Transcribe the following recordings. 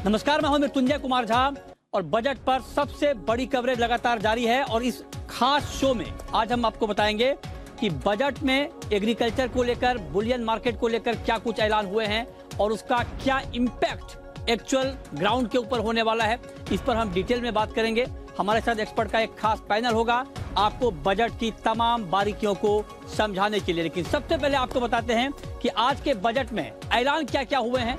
नमस्कार, मैं हूं मृत्युंजय कुमार झा और बजट पर सबसे बड़ी कवरेज लगातार जारी है। और इस खास शो में आज हम आपको बताएंगे कि बजट में एग्रीकल्चर को लेकर, बुलियन मार्केट को लेकर क्या कुछ ऐलान हुए हैं और उसका क्या इम्पैक्ट एक्चुअल ग्राउंड के ऊपर होने वाला है। इस पर हम डिटेल में बात करेंगे। हमारे साथ एक्सपर्ट का एक खास पैनल होगा आपको बजट की तमाम बारीकियों को समझाने के लिए। लेकिन सबसे पहले आपको बताते हैं कि आज के बजट में ऐलान क्या क्या हुए हैं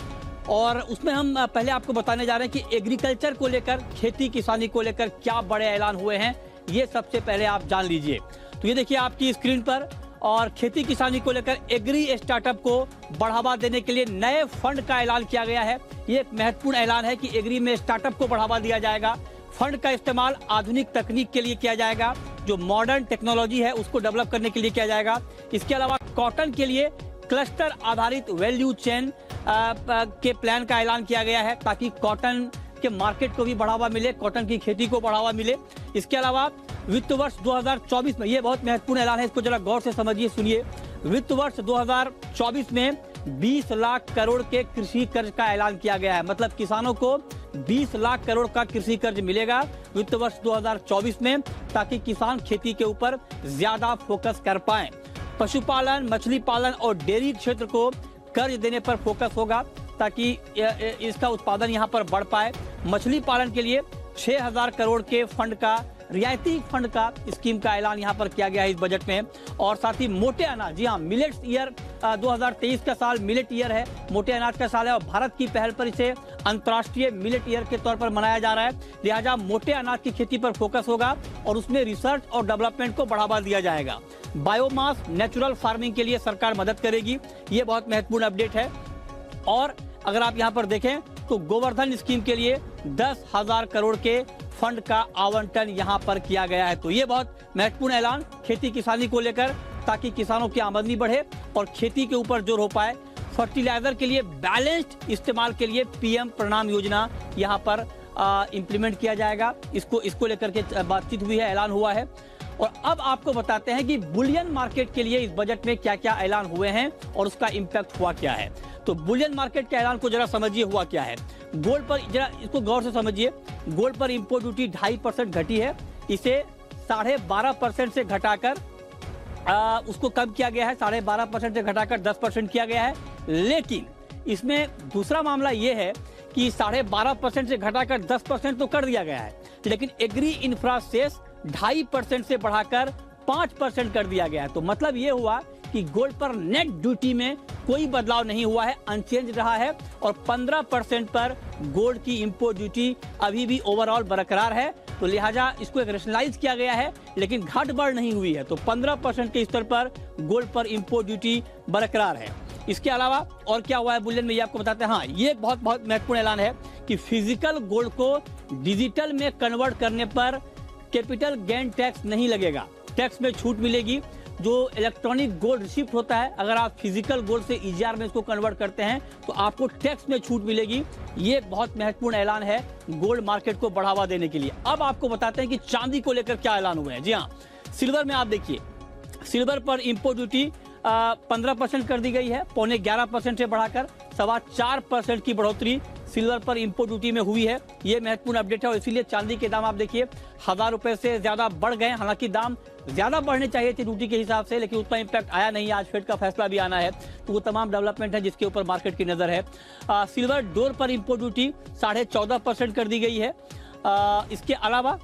और उसमें हम पहले आपको बताने जा रहे हैं कि एग्रीकल्चर को लेकर, खेती किसानी को लेकर क्या बड़े ऐलान हुए हैं, ये सबसे पहले आप जान लीजिए। तो ये देखिए आपकी स्क्रीन पर, और खेती किसानी को लेकर एग्री स्टार्टअप को बढ़ावा देने के लिए नए फंड का ऐलान किया गया है। ये एक महत्वपूर्ण ऐलान है कि एग्री में स्टार्टअप को बढ़ावा दिया जाएगा। फंड का इस्तेमाल आधुनिक तकनीक के लिए किया जाएगा, जो मॉडर्न टेक्नोलॉजी है उसको डेवलप करने के लिए किया जाएगा। इसके अलावा कॉटन के लिए क्लस्टर आधारित वैल्यू चेन के प्लान का ऐलान किया गया है, ताकि कॉटन के मार्केट को भी बढ़ावा मिले, कॉटन की खेती को बढ़ावा मिले। इसके अलावा वित्त वर्ष 2024 में, ये बहुत महत्वपूर्ण ऐलान है, इसको जरा गौर से समझिए, सुनिए। वित्त वर्ष 2024 में 20 लाख करोड़ के कृषि कर्ज का ऐलान किया गया है। मतलब किसानों को 20 लाख करोड़ का कृषि कर्ज मिलेगा वित्त वर्ष 2024 में, ताकि किसान खेती के ऊपर ज्यादा फोकस कर पाए। पशुपालन, मछली पालन और डेयरी क्षेत्र को कर्ज देने पर फोकस होगा, ताकि इसका उत्पादन यहां पर बढ़ पाए। मछली पालन के लिए 6000 करोड़ के फंड का, रियायती फंड का स्कीम का ऐलान यहां पर किया गया है इस बजट में। और साथ ही मोटे अनाज, जी हाँ, मिलेट्स ईयर 2023 का साल मिलेट ईयर है, मोटे अनाज का साल है, और भारत की पहल पर इसे अंतर्राष्ट्रीय मिलेट ईयर के तौर पर मनाया जा रहा है। लिहाजा मोटे अनाज की खेती पर फोकस होगा और उसमें रिसर्च और डेवलपमेंट को बढ़ावा दिया जाएगा। बायोमास, नेचुरल फार्मिंग के लिए सरकार मदद करेगी, ये बहुत महत्वपूर्ण अपडेट है। और अगर आप यहाँ पर देखें तो गोवर्धन स्कीम के लिए 10,000 करोड़ के फंड का आवंटन यहाँ पर किया गया है। तो ये बहुत महत्वपूर्ण ऐलान खेती किसानी को लेकर, ताकि किसानों की आमदनी बढ़े और खेती के ऊपर जोर हो पाए। फर्टिलाइजर के लिए बैलेंस्ड इस्तेमाल के लिए पीएम प्रणाम योजना यहाँ पर इंप्लीमेंट किया जाएगा। इसको लेकर के बातचीत हुई है, ऐलान हुआ है। और अब आपको बताते हैं कि बुलियन मार्केट के लिए इस बजट में क्या क्या ऐलान हुए हैं और उसका इम्पैक्ट हुआ क्या है। तो बुलियन मार्केट के ऐलान को जरा समझिए, हुआ क्या है। गोल्ड पर जरा इसको गौर से समझिए। गोल्ड पर इंपोर्ट ड्यूटी 2.5% घटी है, इसे 12.5% से घटाकर उसको कम किया गया है, 12.5% से घटाकर 10% किया गया है। लेकिन इसमें दूसरा मामला यह है कि 12.5% से घटाकर 10% तो कर दिया गया है, लेकिन एग्री इंफ्रा सेस 2.5% से बढ़ाकर 5% कर दिया गया है। तो मतलब ये हुआ कि गोल्ड पर नेट ड्यूटी में कोई बदलाव नहीं हुआ है, अनचेंज रहा है। और 15% पर गोल्ड की इंपोर्ट ड्यूटी अभी भी ओवरऑल बरकरार है। तो लिहाजा इसको एक रेशनलाइज किया गया है, लेकिन घट बढ़ नहीं हुई है। तो 15% के स्तर पर गोल्ड पर इंपोर्ट ड्यूटी बरकरार है। इसके अलावा और क्या हुआ है बुलियन में, ये आपको बताते हैं। हाँ, ये बहुत महत्वपूर्ण ऐलान है कि फिजिकल गोल्ड को डिजिटल में कन्वर्ट करने पर कैपिटल गेन टैक्स नहीं लगेगा, टैक्स में छूट मिलेगी। जो इलेक्ट्रॉनिक गोल्ड रिसिप्ट होता है, अगर आप फिजिकल गोल्ड से ईजीआर में इसको कन्वर्ट करते हैं तो आपको टैक्स में छूट मिलेगी। ये बहुत महत्वपूर्ण ऐलान है गोल्ड मार्केट को बढ़ावा देने के लिए। अब आपको बताते हैं कि चांदी को लेकर क्या ऐलान हुए हैं। जी हाँ, सिल्वर में आप देखिए, सिल्वर पर इंपोर्ट ड्यूटी 15% कर दी गई है, 11.25% से बढ़ाकर 4.25% की बढ़ोतरी सिल्वर पर इंपोर्ट ड्यूटी में हुई है। ये महत्वपूर्ण अपडेट है और इसीलिए चांदी के दाम आप देखिए 1000 रुपए से ज्यादा बढ़ गए। हालांकि दाम ज्यादा बढ़ने चाहिए थे ड्यूटी के हिसाब से, लेकिन उतना इंपैक्ट आया नहीं। आज फेड का फैसला भी आना है, तो वो तमाम डेवलपमेंट है जिसके ऊपर मार्केट की नजर है। सिल्वर डोर पर इंपोर्ट ड्यूटी 14.5% कर दी गई है। इसके अलावा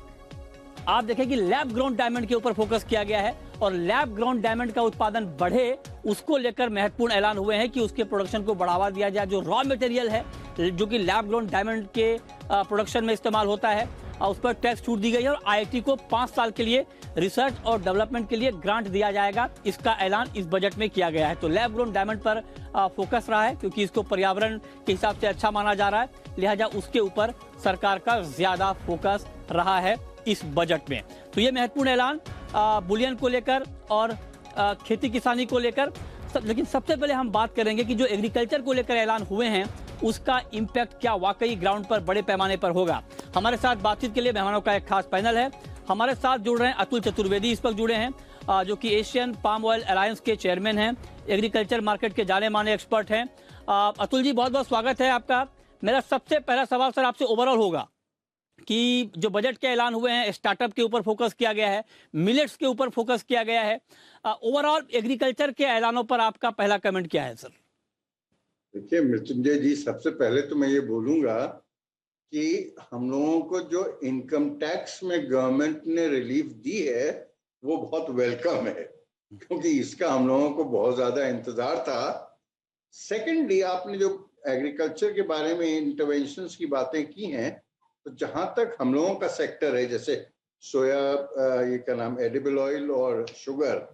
आप देखें कि लैब ग्राउंड डायमंड के ऊपर फोकस किया गया है और लैब ग्राउंड डायमंड का उत्पादन बढ़े, उसको लेकर महत्वपूर्ण ऐलान हुए हैं कि उसके प्रोडक्शन को बढ़ावा दिया जाए। जो रॉ मटेरियल है जो कि लैब ग्राउंड डायमंड के प्रोडक्शन में इस्तेमाल होता है, उस पर टैक्स छूट दी गई है। और आईआईटी को 5 साल के लिए रिसर्च और डेवलपमेंट के लिए ग्रांट दिया जाएगा, इसका ऐलान इस बजट में किया गया है। तो लैब ग्राउंड डायमंड पर फोकस रहा है, क्योंकि इसको पर्यावरण के हिसाब से अच्छा माना जा रहा है, लिहाजा उसके ऊपर सरकार का ज्यादा फोकस रहा है इस बजट में। तो ये महत्वपूर्ण ऐलान बुलियन को लेकर और खेती किसानी को लेकर। लेकिन सबसे पहले हम बात करेंगे कि जो एग्रीकल्चर को लेकर ऐलान हुए हैं उसका इम्पैक्ट क्या वाकई ग्राउंड पर बड़े पैमाने पर होगा। हमारे साथ बातचीत के लिए मेहमानों का एक खास पैनल है। हमारे साथ जुड़ रहे हैं अतुल चतुर्वेदी, इस वक्त जुड़े हैं, जो कि एशियन पाम ऑयल अलायंस के चेयरमैन हैं, एग्रीकल्चर मार्केट के जाने माने एक्सपर्ट हैं। अतुल जी, बहुत बहुत स्वागत है आपका। मेरा सबसे पहला सवाल सर आपसे ओवरऑल होगा कि जो बजट के ऐलान हुए हैं, स्टार्टअप के ऊपर फोकस किया गया है, मिलेट्स के ऊपर फोकस किया गया है, ओवरऑल एग्रीकल्चर के ऐलानों पर आपका पहला कमेंट क्या है सर? देखिए मृत्युंजय जी, सबसे पहले तो मैं ये बोलूंगा कि हम लोगों को जो इनकम टैक्स में गवर्नमेंट ने रिलीफ दी है वो बहुत वेलकम है, क्योंकि इसका हम लोगों को बहुत ज्यादा इंतजार था। सेकेंडली, आपने जो एग्रीकल्चर के बारे में इंटरवेंशंस की बातें की हैं, तो जहां तक हम लोगों का सेक्टर है, जैसे सोया, ये क्या नाम, एडिबल ऑयल और शुगर,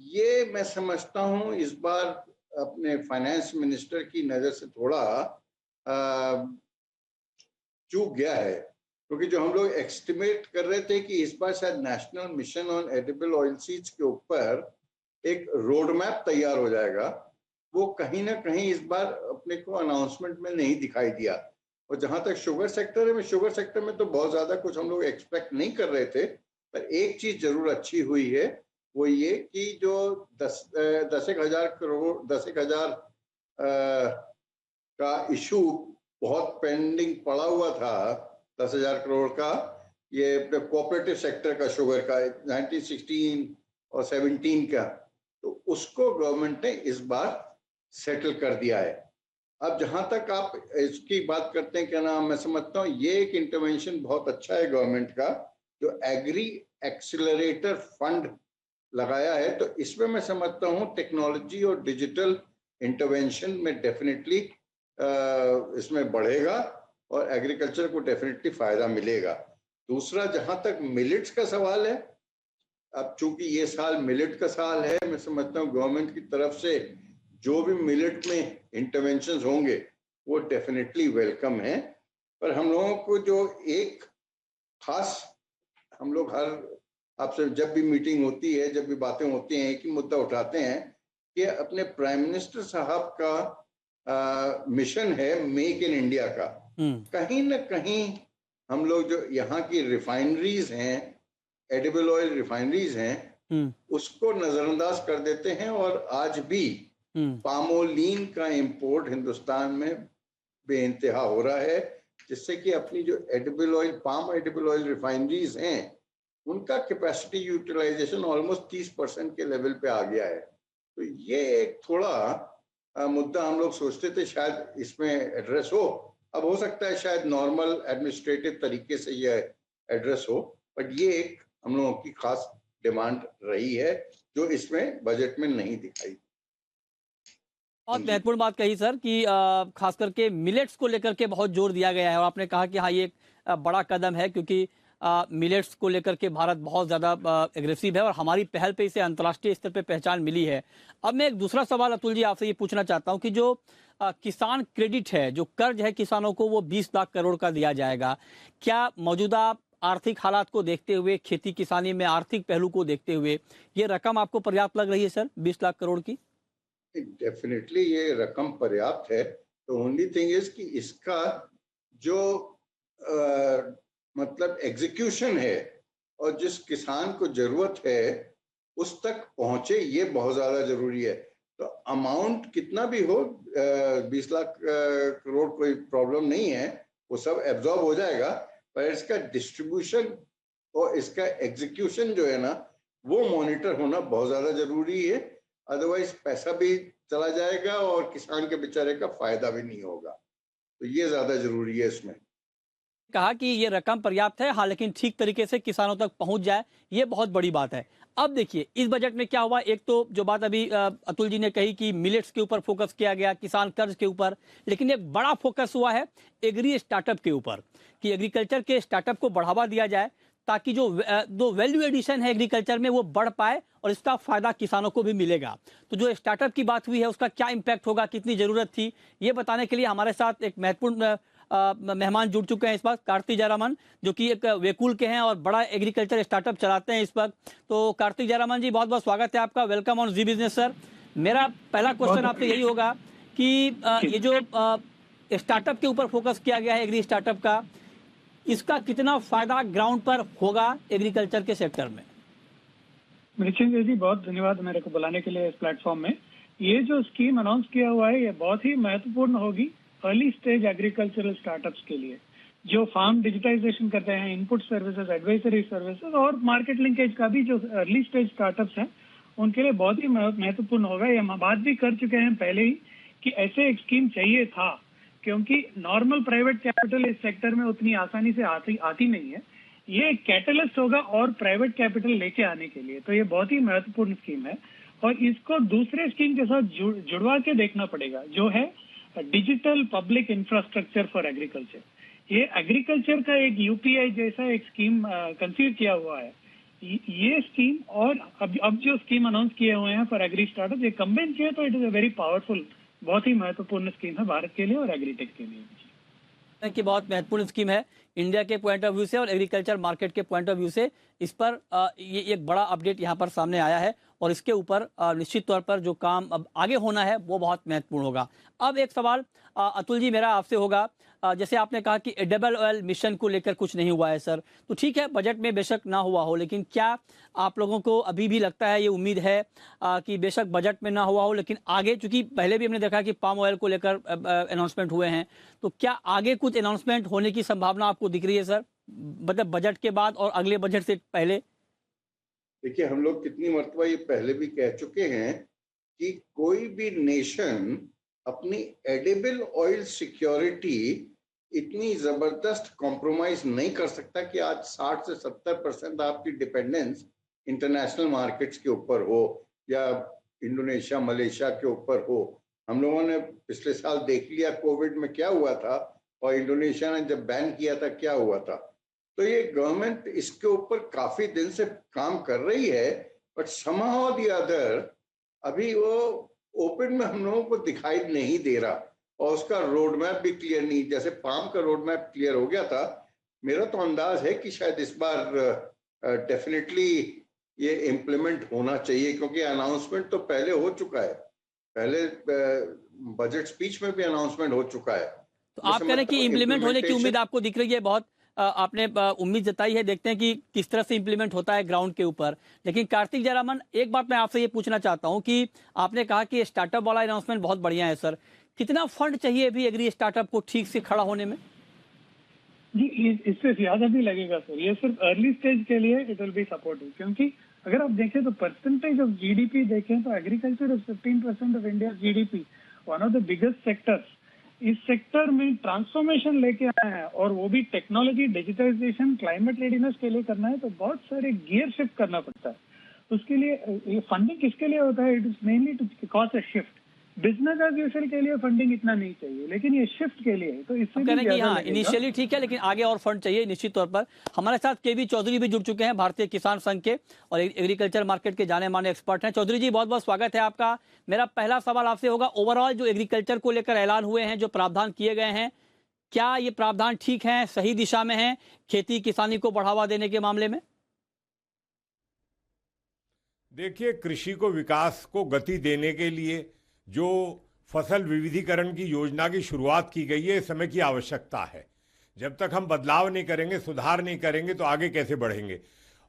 ये मैं समझता हूं इस बार अपने फाइनेंस मिनिस्टर की नजर से थोड़ा चूक गया है, क्योंकि जो हम लोग एस्टिमेट कर रहे थे कि इस बार शायद national mission on edible oil seeds के ऊपर एक रोड मैप तैयार हो जाएगा, वो कहीं ना कहीं इस बार अपने को अनाउंसमेंट में नहीं दिखाई दिया। और जहां तक शुगर सेक्टर है, शुगर सेक्टर में तो बहुत ज्यादा कुछ हम लोग एक्सपेक्ट नहीं कर रहे थे, पर एक चीज जरूर अच्छी हुई है, वो ये कि जो 10,000 करोड़ 10,000 का इशू बहुत पेंडिंग पड़ा हुआ था, 10,000 करोड़ का, ये कोऑपरेटिव सेक्टर का शुगर का 1916 और 17 का, तो उसको गवर्नमेंट ने इस बार सेटल कर दिया है। अब जहां तक आप इसकी बात करते हैं, क्या नाम, मैं समझता हूँ ये एक इंटरवेंशन बहुत अच्छा है गवर्नमेंट का, जो एग्री एक्सीलरेटर फंड लगाया है। तो इसमें मैं समझता हूँ टेक्नोलॉजी और डिजिटल इंटरवेंशन में डेफिनेटली इसमें बढ़ेगा और एग्रीकल्चर को डेफिनेटली फायदा मिलेगा। दूसरा, जहां तक मिलेट्स का सवाल है, अब चूंकि ये साल मिलेट का साल है, मैं समझता हूँ गवर्नमेंट की तरफ से जो भी मिलेट में इंटरवेंशंस होंगे वो डेफिनेटली वेलकम है। पर हम लोगों को जो एक खास, हम लोग हर, आपसे जब भी मीटिंग होती है, जब भी बातें होती हैं, एक ही मुद्दा उठाते हैं कि अपने प्राइम मिनिस्टर साहब का मिशन है मेक इन इंडिया का। कहीं ना कहीं हम लोग जो यहाँ की रिफाइनरीज हैं, एडिबल ऑयल रिफाइनरीज हैं, उसको नजरअंदाज कर देते हैं। और आज भी पामोलीन का इंपोर्ट हिंदुस्तान में बेइंतहा हो रहा है, जिससे कि अपनी जो edible oil, palm edible oil refineries हैं, उनका कैपेसिटी यूटिलाइजेशन ऑलमोस्ट 30% के लेवल पे आ गया है। तो ये एक थोड़ा मुद्दा हम लोग सोचते थे शायद इसमें एड्रेस हो, अब हो सकता है शायद नॉर्मल एडमिनिस्ट्रेटिव तरीके से ये एड्रेस हो, बट ये एक हम लोगों की खास डिमांड रही है जो इसमें बजट में नहीं दिखाई। बहुत महत्वपूर्ण बात कही सर कि खास करके मिलेट्स को लेकर के बहुत जोर दिया गया है, और आपने कहा कि हाँ ये एक बड़ा कदम है, क्योंकि मिलेट्स को लेकर के भारत बहुत ज़्यादा एग्रेसिव है और हमारी पहल पे इसे अंतर्राष्ट्रीय स्तर पे पहचान मिली है। अब मैं एक दूसरा सवाल अतुल जी आपसे ये पूछना चाहता हूँ कि जो किसान क्रेडिट है, जो कर्ज है किसानों को, वो 20 लाख करोड़ का दिया जाएगा, क्या मौजूदा आर्थिक हालात को देखते हुए, खेती किसानी में आर्थिक पहलू को देखते हुए, ये रकम आपको पर्याप्त लग रही है सर 20 लाख करोड़ की? डेफिनेटली ये रकम पर्याप्त है। तो ओनली थिंग इज कि इसका जो मतलब एग्जीक्यूशन है और जिस किसान को जरूरत है उस तक पहुंचे, ये बहुत ज्यादा जरूरी है। तो अमाउंट कितना भी हो, 20 लाख करोड़ कोई प्रॉब्लम नहीं है, वो सब एब्जॉर्ब हो जाएगा, पर इसका डिस्ट्रीब्यूशन और इसका एग्जीक्यूशन जो है ना, वो मॉनिटर होना बहुत ज्यादा जरूरी है। अदरवाइज पैसा भी चला जाएगा और किसान के बेचारे का फायदा भी नहीं होगा। तो ये ज्यादा जरूरी है इसमें। कहा कि ये रकम पर्याप्त है, हाँ, लेकिन ठीक तरीके से किसानों तक पहुंच जाए, ये बहुत बड़ी बात है। अब देखिए इस बजट में क्या हुआ, एक तो जो बात अभी अतुल जी ने कही कि मिलेट्स के ऊपर फोकस किया गया, किसान कर्ज के ऊपर, लेकिन एक बड़ा फोकस हुआ है एग्री स्टार्टअप के ऊपर कि एग्रीकल्चर के स्टार्टअप को बढ़ावा दिया जाए, ताकि जो वैल्यू एडिशन है एग्रीकल्चर में वो बढ़ पाए और इसका फायदा किसानों को भी मिलेगा। तो जो स्टार्टअप की बात हुई है उसका क्या इम्पैक्ट होगा, कितनी जरूरत थी, ये बताने के लिए हमारे साथ एक महत्वपूर्ण मेहमान जुड़ चुके हैं इस वक्त, कार्तिक जयरामन, जो कि एक वेकुल के हैं और बड़ा एग्रीकल्चर स्टार्टअप चलाते हैं इस वक्त। तो कार्तिक जयरामन जी, बहुत बहुत स्वागत है आपका, welcome on Zee business sir. मेरा पहला क्वेश्चन आपसे यही होगा कि ये जो स्टार्टअप के ऊपर फोकस किया गया है एग्री स्टार्टअप का, इसका कितना फायदा ग्राउंड पर होगा एग्रीकल्चर के सेक्टर में? मृत्युंजय जी, बहुत धन्यवाद मेरे को बुलाने के लिए इस प्लेटफॉर्म में। ये जो स्कीम अनाउंस किया हुआ है ये बहुत ही महत्वपूर्ण होगी अर्ली स्टेज एग्रीकल्चरल स्टार्टअप्स के लिए, जो फार्म डिजिटाइजेशन करते हैं, इनपुट सर्विसेज, एडवाइजरी सर्विसेज और मार्केट लिंकेज का भी जो अर्ली स्टेज स्टार्टअप्स हैं, उनके लिए बहुत ही महत्वपूर्ण होगा। ये हम बात भी कर चुके हैं पहले ही कि ऐसे एक स्कीम चाहिए था, क्योंकि नॉर्मल प्राइवेट कैपिटल इस सेक्टर में उतनी आसानी से आती नहीं है। ये कैटलिस्ट होगा और प्राइवेट कैपिटल लेके आने के लिए, तो ये बहुत ही महत्वपूर्ण स्कीम है और इसको दूसरे स्कीम के साथ जुड़वा के देखना पड़ेगा, जो है digital public infrastructure for agriculture. ये एग्रीकल्चर का एक यूपीआई जैसा एक स्कीम कंसीव किया हुआ है। ये स्कीम और अब जो स्कीम अनाउंस किए हुए हैं फॉर एग्री स्टार्टअप, ये कंबाइन किए तो it is a very powerful, बहुत ही महत्वपूर्ण स्कीम है भारत के लिए और एग्रीटेक के लिए कि बहुत महत्वपूर्ण स्कीम है इंडिया के पॉइंट ऑफ व्यू से और एग्रीकल्चर मार्केट के पॉइंट ऑफ व्यू से। इस पर ये एक बड़ा अपडेट यहाँ पर सामने आया है और इसके ऊपर निश्चित तौर पर जो काम अब आगे होना है वो बहुत महत्वपूर्ण होगा। अब एक सवाल अतुल जी मेरा आपसे होगा, जैसे आपने कहा कि एडिबल ऑयल मिशन को लेकर कुछ नहीं हुआ है सर, तो ठीक है बजट में बेशक ना हुआ हो, लेकिन क्या आप लोगों को अभी भी लगता है, ये उम्मीद है कि बेशक बजट में ना हुआ हो लेकिन आगे, चूंकि पहले भी हमने देखा कि पाम ऑयल को लेकर अनाउंसमेंट हुए हैं, तो क्या आगे कुछ अनाउंसमेंट होने की संभावना आपको दिख रही है सर, मतलब बजट के बाद और अगले बजट से पहले? देखिए, हम लोग कितनी मर्तबा ये पहले भी कह चुके हैं कि कोई भी नेशन अपनी एडिबल ऑयल सिक्योरिटी इतनी जबरदस्त कॉम्प्रोमाइज नहीं कर सकता कि आज 60 से 70% आपकी डिपेंडेंस इंटरनेशनल मार्केट्स के ऊपर हो या इंडोनेशिया मलेशिया के ऊपर हो। हम लोगों ने पिछले साल देख लिया कोविड में क्या हुआ था और इंडोनेशिया ने जब बैन किया था क्या हुआ था। तो ये गवर्नमेंट इसके ऊपर काफी दिन से काम कर रही है, बट समहाउ द अदर अभी वो ओपन में हम लोगों को दिखाई नहीं दे रहा और उसका रोड मैप भी क्लियर नहीं। जैसे पाम का रोड मैप क्लियर हो गया था, मेरा तो अंदाज है कि शायद इस बार डेफिनेटली ये इम्प्लीमेंट होना चाहिए, क्योंकि अनाउंसमेंट तो पहले हो चुका है, पहले बजट स्पीच में भी अनाउंसमेंट हो चुका है। तो आप कह रहे हैं कि इम्प्लीमेंट होने की उम्मीद आपको दिख रही है, बहुत आपने उम्मीद जताई है, देखते हैं कि किस तरह से इम्प्लीमेंट होता है ग्राउंड के ऊपर। लेकिन कार्तिक जयरामन, एक बात मैं आपसे ये पूछना चाहता हूं कि आपने कहा कि स्टार्टअप वाला अनाउंसमेंट बहुत बढ़िया है सर, कितना फंड चाहिए अभी एग्री स्टार्टअप को ठीक से खड़ा होने में? जी, इससे ज्यादा भी लगेगा सर, ये सिर्फ अर्ली स्टेज के लिए इट विल बी सपोर्टिव, क्योंकि अगर आप देखें तो परसेंटेज ऑफ जीडीपी देखें तो agriculture is 15% of India GDP, one of the biggest sectors. इस सेक्टर में ट्रांसफॉर्मेशन लेके आए हैं और वो भी टेक्नोलॉजी, डिजिटाइजेशन, क्लाइमेट रेडीनेस के लिए करना है, तो बहुत सारे गियर शिफ्ट करना पड़ता है। उसके लिए फंडिंग किसके लिए होता है? It is mainly to cause a shift. Business as usual के लिए फंडिंग इतना नहीं चाहिए, लेकिन ये शिफ्ट के लिए, तो इससे भी कि हाँ इनिशियली ठीक है, लेकिन आगे और फंड चाहिए निश्चित तौर पर। हमारे साथ केवी चौधरी भी जुड़ चुके हैं, भारतीय किसान संघ के और एग्रीकल्चर मार्केट के जाने माने एक्सपर्ट हैं। चौधरी जी, बहुत बहुत स्वागत है आपका। मेरा पहला सवाल आपसे होगा, ओवरऑल जो एग्रीकल्चर को लेकर ऐलान हुए हैं, जो प्रावधान किए गए हैं, क्या ये प्रावधान ठीक है, सही दिशा में है खेती किसानी को बढ़ावा देने के मामले में? देखिए, कृषि को विकास को गति देने के लिए जो फसल विविधीकरण की योजना की शुरुआत की गई है, इस समय की आवश्यकता है। जब तक हम बदलाव नहीं करेंगे, सुधार नहीं करेंगे, तो आगे कैसे बढ़ेंगे।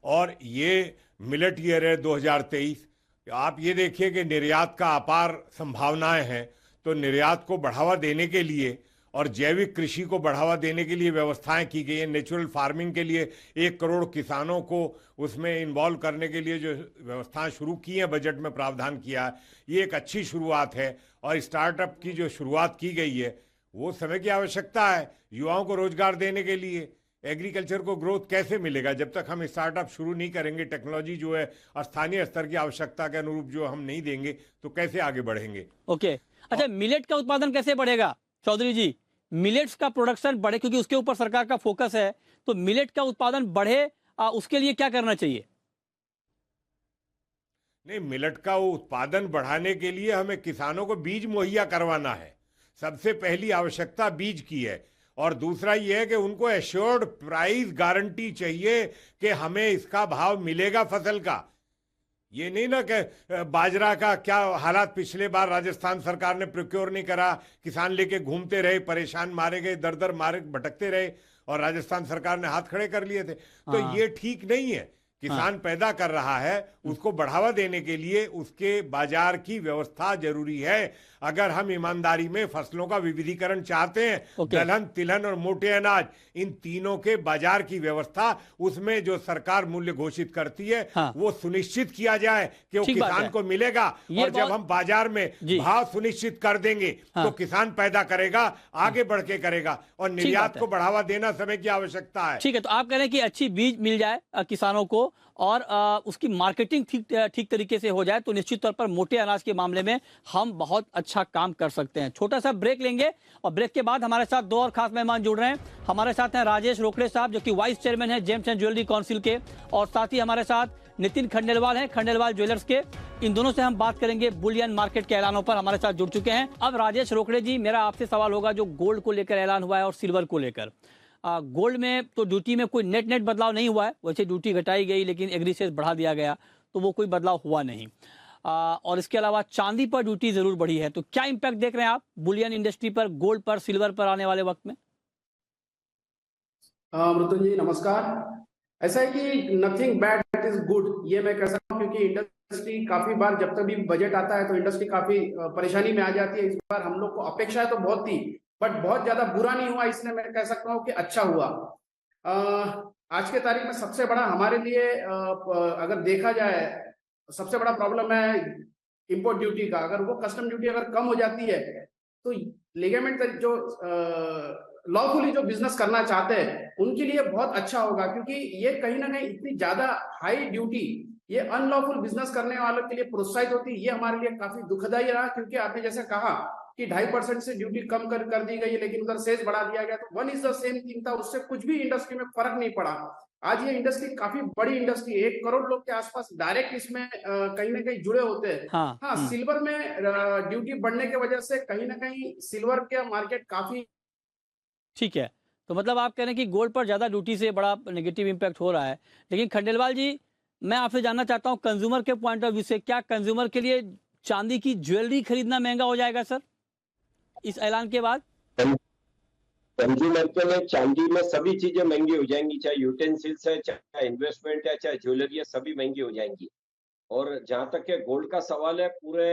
और ये मिलेट ईयर है 2023। आप ये देखिए कि निर्यात का अपार संभावनाएं हैं, तो निर्यात को बढ़ावा देने के लिए और जैविक कृषि को बढ़ावा देने के लिए व्यवस्थाएं की गई हैं। नेचुरल फार्मिंग के लिए 1 करोड़ किसानों को उसमें इन्वॉल्व करने के लिए जो व्यवस्थाएं शुरू की हैं, बजट में प्रावधान किया है, ये एक अच्छी शुरुआत है। और स्टार्टअप की जो शुरुआत की गई है, वो समय की आवश्यकता है युवाओं को रोजगार देने के लिए। एग्रीकल्चर को ग्रोथ कैसे मिलेगा जब तक हम स्टार्टअप शुरू नहीं करेंगे? टेक्नोलॉजी जो है स्थानीय स्तर की आवश्यकता के अनुरूप जो हम नहीं देंगे, तो कैसे आगे बढ़ेंगे? ओके, अच्छा, मिलेट का उत्पादन कैसे बढ़ेगा चौधरी जी? मिलेट्स का प्रोडक्शन बढ़े, क्योंकि उसके ऊपर सरकार का फोकस है, तो मिलेट का उत्पादन बढ़े, उसके लिए क्या करना चाहिए? नहीं, मिलेट का उत्पादन बढ़ाने के लिए हमें किसानों को बीज मुहैया करवाना है। सबसे पहली आवश्यकता बीज की है। और दूसरा ये है कि उनको एश्योर्ड प्राइस गारंटी चाहिए कि हमें इसका भाव मिलेगा फसल का। ये नहीं ना कि बाजरा का क्या हालात, पिछले बार राजस्थान सरकार ने प्रोक्योर नहीं करा, किसान लेके घूमते रहे, परेशान मारे गए, दर दर मारे भटकते रहे और राजस्थान सरकार ने हाथ खड़े कर लिए थे। तो ये ठीक नहीं है। किसान पैदा कर रहा है उसको बढ़ावा देने के लिए उसके बाजार की व्यवस्था जरूरी है। अगर हम ईमानदारी में फसलों का विविधीकरण चाहते हैं, दलहन, तिलहन और मोटे अनाज, इन तीनों के बाजार की व्यवस्था, उसमें जो सरकार मूल्य घोषित करती है वो सुनिश्चित किया जाए कि वो किसान को मिलेगा। और जब हम बाजार में भाव सुनिश्चित कर देंगे तो किसान पैदा करेगा, आगे बढ़ के करेगा, और निर्यात को बढ़ावा देना समय की आवश्यकता है। ठीक है, तो आप कह रहे हैं कि अच्छी बीज मिल जाए किसानों को और उसकी मार्केटिंग ठीक तरीके से हो जाए तो निश्चित तौर पर मोटे अनाज के मामले में हम बहुत अच्छा काम कर सकते हैं। छोटा सा ब्रेक लेंगे और ब्रेक के बाद हमारे साथ दो और खास मेहमान जुड़ रहे हैं। हमारे साथ हैं राजेश रोकड़े साहब जो कि वाइस चेयरमैन हैं जेम्स एंड ज्वेलरी काउंसिल के, और साथ ही हमारे साथ नितिन खंडेलवाल हैं खंडेलवाल ज्वेलर्स के। इन दोनों से हम बात करेंगे बुलियन मार्केट के ऐलानों पर। हमारे साथ जुड़ चुके हैं। अब राजेश रोकड़े जी, मेरा आपसे सवाल होगा जो गोल्ड को लेकर ऐलान हुआ है और सिल्वर को लेकर। गोल्ड में तो ड्यूटी में कोई नेट बदलाव नहीं हुआ है, वैसे ड्यूटी घटाई गई लेकिन एग्री सेस बढ़ा दिया गया, तो वो कोई बदलाव हुआ नहीं। और इसके अलावा चांदी पर ड्यूटी जरूर बढ़ी है। तो क्या इंपैक्ट देख रहे हैं आप बुलियन इंडस्ट्री पर, गोल्ड पर, सिल्वर पर आने वाले वक्त में? मृत्युंजय नमस्कार। ऐसा है कि nothing bad it is good, ये मैं कह सकता हूँ, क्योंकि इंडस्ट्री काफी बार जब तक भी बजट आता है तो इंडस्ट्री काफी परेशानी में आ जाती है। इस बार हम लोग को अपेक्षाएं तो बहुत थी बट बहुत ज्यादा बुरा नहीं हुआ, इसलिए मैं कह सकता हूँ कि अच्छा हुआ। आज के तारीख में सबसे बड़ा हमारे लिए अगर देखा जाए सबसे बड़ा प्रॉब्लम है इंपोर्ट ड्यूटी का। अगर वो कस्टम ड्यूटी अगर कम हो जाती है तो लिगामेंट जो लॉफुली जो बिजनेस करना चाहते हैं उनके लिए बहुत अच्छा होगा, क्योंकि ये कहीं ना कहीं इतनी ज्यादा हाई ड्यूटी ये अनलॉफुल बिजनेस करने वालों के लिए प्रोत्साहित होती है। ये हमारे लिए काफी दुखदायी रहा, क्योंकि आपने जैसे कहा कि 2.5% से ड्यूटी कम कर दी गई है लेकिन उधर सेस बढ़ा दिया गया, तो one is the same thing था, उससे कुछ भी इंडस्ट्री में फर्क नहीं पड़ा। आज ये इंडस्ट्री काफी बड़ी इंडस्ट्री, 1 करोड़ लोग के आसपास डायरेक्ट इसमें कहीं ना कहीं जुड़े होते हैं। हाँ, सिल्वर में ड्यूटी बढ़ने की वजह से कहीं ना कहीं सिल्वर का मार्केट काफी ठीक है। तो मतलब आप कह रहे हैं कि गोल्ड पर ज्यादा ड्यूटी से बड़ा नेगेटिव इंपैक्ट हो रहा है। लेकिन खंडेलवाल जी, मैं आपसे जानना चाहता हूं कंज्यूमर के पॉइंट ऑफ व्यू से, क्या कंज्यूमर के लिए चांदी की ज्वेलरी खरीदना महंगा हो जाएगा सर इस ऐलान के बाद? कंज्यूमर के लिए चांदी में सभी चीजें महंगी हो जाएंगी, चाहे यूटेंसिल्स है, चाहे इन्वेस्टमेंट है, चाहे ज्वेलरी है, सभी महंगी हो जाएंगी। और जहां तक के गोल्ड का सवाल है, पूरे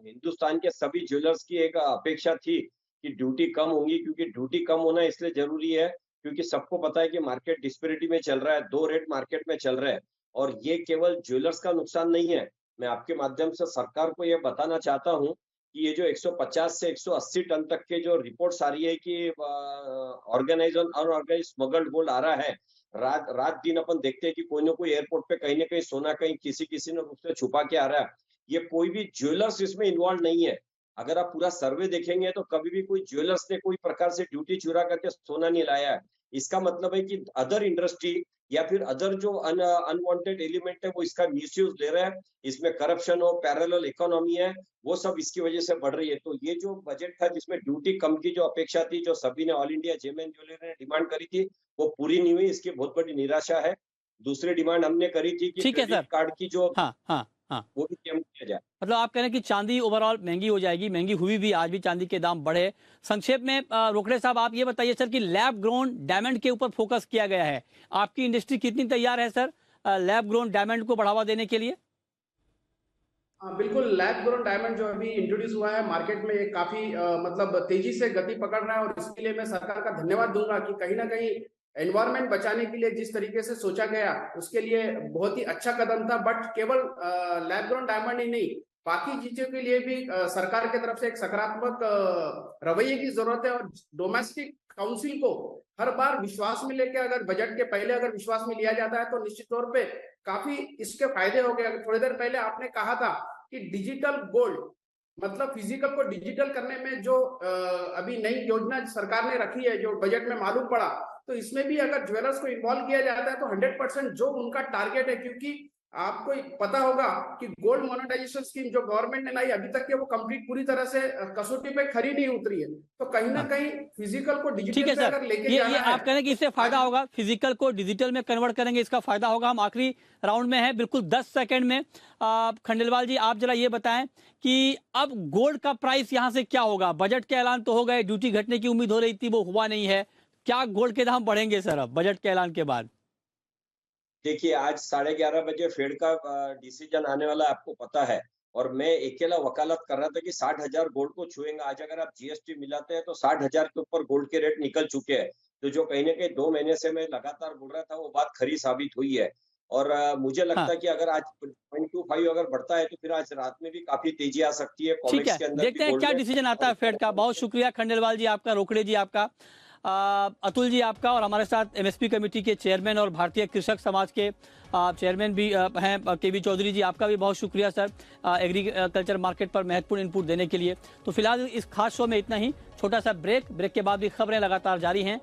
हिंदुस्तान के सभी ज्वेलर्स की एक अपेक्षा थी कि ड्यूटी कम होगी, क्योंकि ड्यूटी कम होना इसलिए जरूरी है क्योंकि सबको पता है कि मार्केट डिस्पेरिटी में चल रहा है, 2 रेट मार्केट में चल रहा है। और ये केवल ज्वेलर्स का नुकसान नहीं है, मैं आपके माध्यम से सरकार को यह बताना चाहता हूं कि ये जो 150 से 180 टन तक के जो रिपोर्ट्स आ रही है कि ऑर्गेनाइज और अनऑर्गेनाइज स्मगल्ड गोल्ड आ रहा है, रात दिन अपन देखते हैं कि कोई ना कोई एयरपोर्ट पे कहीं ना कहीं सोना कहीं किसी न रूप से छुपा के आ रहा है। ये कोई भी ज्वेलर्स इसमें इन्वॉल्व नहीं है। अगर आप पूरा सर्वे देखेंगे तो कभी भी कोई ज्वेलर्स ने कोई प्रकार से ड्यूटी चुरा करके सोना नहीं लाया है। इसका मतलब है कि अदर इंडस्ट्री या फिर अदर जो अनवांटेड एलिमेंट है वो इसका मिसयूज ले रहा है, इसमें करप्शन हो, पैरेलल इकोनॉमी है, वो सब इसकी वजह से बढ़ रही है। तो ये जो बजट था जिसमें ड्यूटी कम की जो अपेक्षा थी, जो सभी ने all India gem and jewellery ने डिमांड करी थी, वो पूरी नहीं हुई, इसकी बहुत बड़ी निराशा है। दूसरी डिमांड हमने करी थी कि क्रेडिट कार्ड की जो वो भी कम किया जाए। मतलब आप कह रहे हैं कि चांदी ओवरऑल महंगी हो जाएगी, महंगी हुई भी, आज भी चांदी के दाम बढ़े। संक्षेप में रोकड़े साहब आप ये बताइए सर कि लैब ग्रोन डायमंड के ऊपर फोकस किया गया है, आपकी इंडस्ट्री कितनी तैयार है सर लैब ग्रोन डायमंड को बढ़ावा देने के लिए? बिल्कुल, लैब ग्रोन डायमंड जो अभी इंट्रोड्यूस हुआ है मार्केट में, ये काफी मतलब तेजी से गति पकड़ रहा है और इसके लिए मैं सरकार का धन्यवाद दूंगा कि कहीं ना कहीं एनवायरमेंट बचाने के लिए जिस तरीके से सोचा गया उसके लिए बहुत ही अच्छा कदम था। बट केवल लैब ग्रोन डायमंड ही नहीं, बाकी चीजों के लिए भी सरकार की तरफ से एक सकारात्मक रवैये की जरूरत है। और डोमेस्टिक काउंसिल को हर बार विश्वास में लेके, अगर बजट के पहले अगर विश्वास में लिया जाता है तो निश्चित तौर पे काफी इसके फायदे हो गए। थोड़ी देर पहले आपने कहा था कि डिजिटल गोल्ड मतलब फिजिकल को डिजिटल करने में जो अभी नई योजना सरकार ने रखी है, जो बजट में मालूम पड़ा, तो इसमें भी अगर ज्वेलर्स को इन्वॉल्व किया जाता है तो 100% जो उनका टारगेट है, क्योंकि आपको पता होगा कि गोल्ड मोनेटाइजेशन स्कीम जो गवर्नमेंट ने लाई अभी तक के वो कंप्लीट पूरी तरह से कसौटी पे खरी नहीं उतरी है। तो कहीं ना कहीं फिजिकल को डिजिटल पे अगर लेके जाना है, आप कह रहे हैं कि इससे फायदा होगा, फिजिकल को डिजिटल में कन्वर्ट करेंगे, इसका फायदा होगा। हम आखिरी राउंड में है, बिल्कुल 10 सेकंड में खंडेलवाल जी आप जरा ये बताएं कि अब गोल्ड का प्राइस यहाँ से क्या होगा? बजट के ऐलान तो हो गए, ड्यूटी घटने की उम्मीद हो रही थी, वो हुआ नहीं है, क्या गोल्ड के दाम बढ़ेंगे सर अब बजट के ऐलान के बाद? देखिए आज 11:30 बजे फेड का डिसीजन आने वाला है, आपको पता है। और मैं अकेला वकालत कर रहा था कि 60,000 गोल्ड को छुएंगा। आज अगर आप जीएसटी मिलाते हैं तो 60,000 के ऊपर गोल्ड के रेट निकल चुके हैं। तो जो कहीं ना कहीं 2 महीने से मैं लगातार बोल रहा था वो बात खरी साबित हुई है। और मुझे लगता हाँ है कि अगर आज 0.25 अगर बढ़ता है तो फिर आज रात में भी काफी तेजी आ सकती है। ठीक कॉमेक्स है, के अंदर देखते भी हैं गोल्ड क्या में। डिसीजन आता है फेड का। बहुत शुक्रिया खंडेलवाल जी आपका, रोकड़े जी आपका, अतुल जी आपका, और हमारे साथ एमएसपी कमेटी के चेयरमैन और भारतीय कृषक समाज के चेयरमैन भी हैं केवी चौधरी जी, आपका भी बहुत शुक्रिया सर एग्रीकल्चर मार्केट पर महत्वपूर्ण इनपुट देने के लिए। तो फिलहाल इस खास शो में इतना ही, छोटा सा ब्रेक के बाद भी खबरें लगातार जारी हैं।